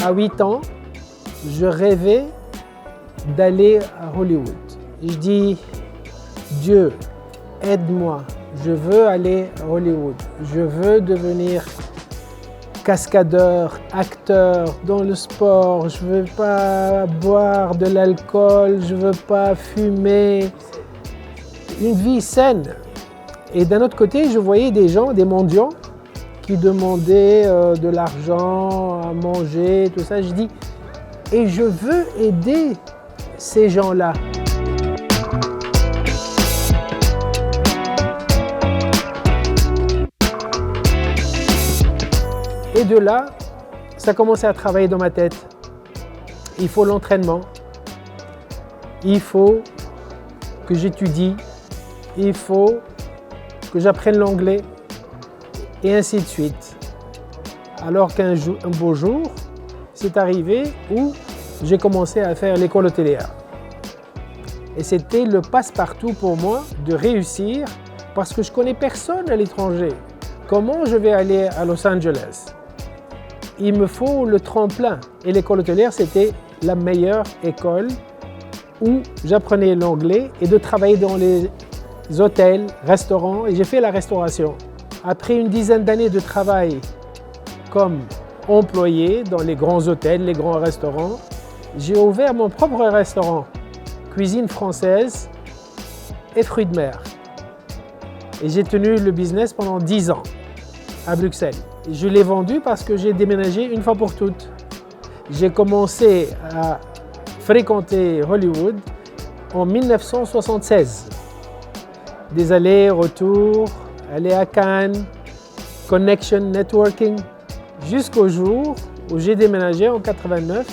à 8 ans, je rêvais d'aller à Hollywood. Et je dis, Dieu, aide-moi, je veux aller à Hollywood, je veux devenir cascadeur, acteur dans le sport, je ne veux pas boire de l'alcool, je ne veux pas fumer. Une vie saine. Et d'un autre côté, je voyais des gens, des mendiants, qui demandaient de l'argent à manger, tout ça. Je dis, et je veux aider ces gens-là. Et de là, ça a commencé à travailler dans ma tête. Il faut l'entraînement, il faut que j'étudie, il faut que j'apprenne l'anglais, et ainsi de suite. Alors qu'un beau jour, c'est arrivé où j'ai commencé à faire l'école hôtelière. Et c'était le passe-partout pour moi de réussir parce que je ne connais personne à l'étranger. Comment je vais aller à Los Angeles? Il me faut le tremplin. Et l'école hôtelière, c'était la meilleure école où j'apprenais l'anglais et de travailler dans les hôtels, restaurants. Et j'ai fait la restauration. Après une dizaine d'années de travail comme employé dans les grands hôtels, les grands restaurants, j'ai ouvert mon propre restaurant, cuisine française et fruits de mer. Et j'ai tenu le business pendant 10 ans à Bruxelles. Je l'ai vendu parce que j'ai déménagé une fois pour toutes. J'ai commencé à fréquenter Hollywood en 1976. Des allers-retours, aller à Cannes, connection, networking, jusqu'au jour où j'ai déménagé en 89.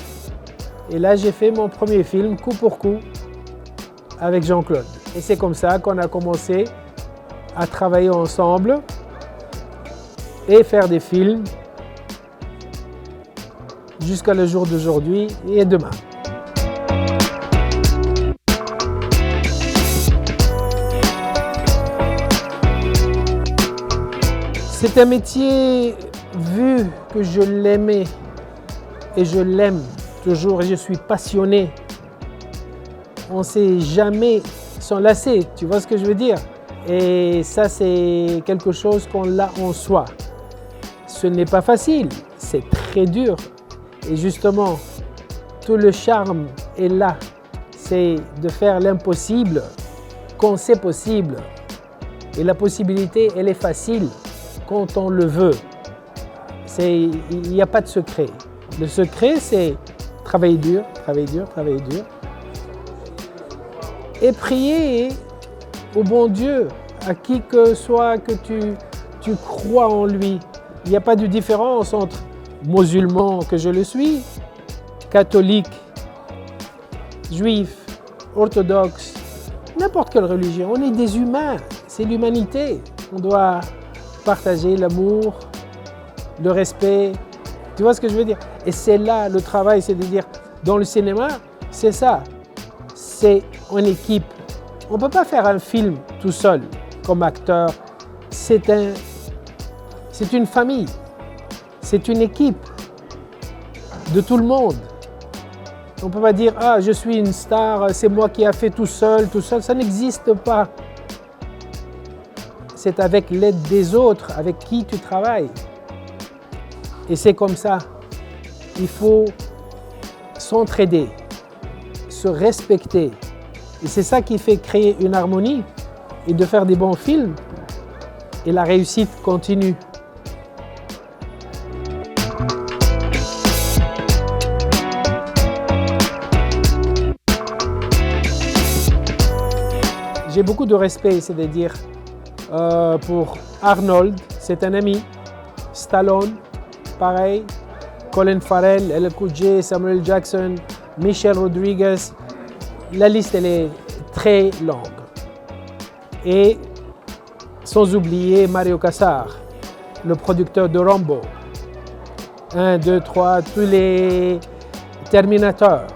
Et là, j'ai fait mon premier film, coup pour coup, avec Jean-Claude. Et c'est comme ça qu'on a commencé à travailler ensemble et faire des films jusqu'à le jour d'aujourd'hui et demain. C'est un métier, vu que je l'aimais et je l'aime toujours et je suis passionné, on ne s'est jamais s'enlacer, tu vois ce que je veux dire? Et ça, c'est quelque chose qu'on a en soi. Ce n'est pas facile, c'est très dur. Et justement, tout le charme est là. C'est de faire l'impossible quand c'est possible. Et la possibilité, elle est facile quand on le veut. Il n'y a pas de secret. Le secret, c'est travailler dur, travailler dur, travailler dur. Et prier au bon Dieu, à qui que soit que tu crois en lui. Il n'y a pas de différence entre musulman que je le suis, catholique, juif, orthodoxe, n'importe quelle religion. On est des humains, c'est l'humanité. On doit partager l'amour, le respect. Tu vois ce que je veux dire? Et c'est là le travail, c'est de dire, dans le cinéma, c'est ça. C'est en équipe. On ne peut pas faire un film tout seul comme acteur. C'est une famille. C'est une équipe de tout le monde. On ne peut pas dire « Ah, je suis une star, c'est moi qui ai fait tout seul. » Ça n'existe pas. C'est avec l'aide des autres, avec qui tu travailles. Et c'est comme ça. Il faut s'entraider, se respecter. Et c'est ça qui fait créer une harmonie et de faire des bons films. Et la réussite continue. J'ai beaucoup de respect, c'est-à-dire pour Arnold, c'est un ami, Stallone, pareil, Colin Farrell, El Cool J, Samuel Jackson, Michelle Rodriguez, la liste elle est très longue. Et sans oublier Mario Kassar, le producteur de Rambo, 1, 2, 3, tous les Terminators.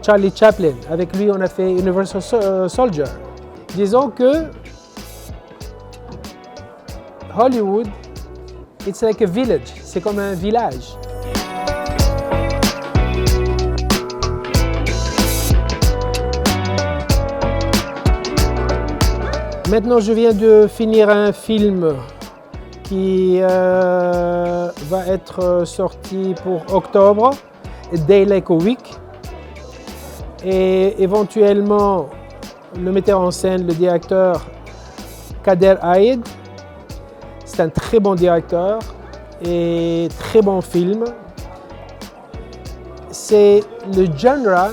Charlie Chaplin, avec lui on a fait Universal Soldier. Disons que Hollywood, it's like a village, c'est comme un village. Maintenant, je viens de finir un film qui va être sorti pour octobre, Day Like a Week. Et éventuellement, le metteur en scène, le directeur Kader Aïd, c'est un très bon directeur et très bon film. C'est le genre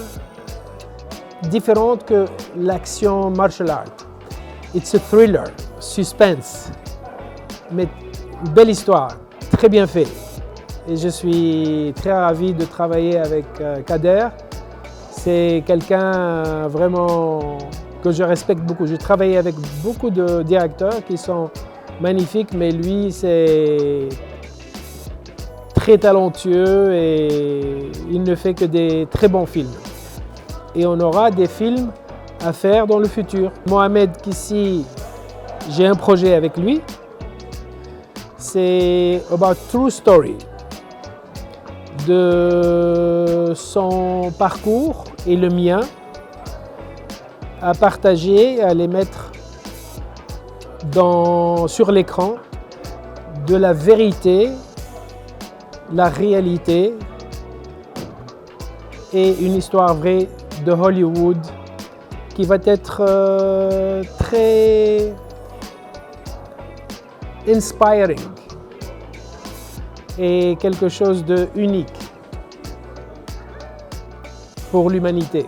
différent que l'action martial art. It's a thriller, suspense, mais une belle histoire, très bien fait. Et je suis très ravi de travailler avec Kader. C'est quelqu'un vraiment que je respecte beaucoup. J'ai travaillé avec beaucoup de directeurs qui sont magnifiques, mais lui, c'est très talentueux et il ne fait que des très bons films. Et on aura des films à faire dans le futur. Mohamed Kissi, j'ai un projet avec lui. C'est about true story de son parcours et le mien à partager, à les mettre sur l'écran de la vérité, la réalité et une histoire vraie de Hollywood qui va être très inspiring et quelque chose d'unique pour l'humanité.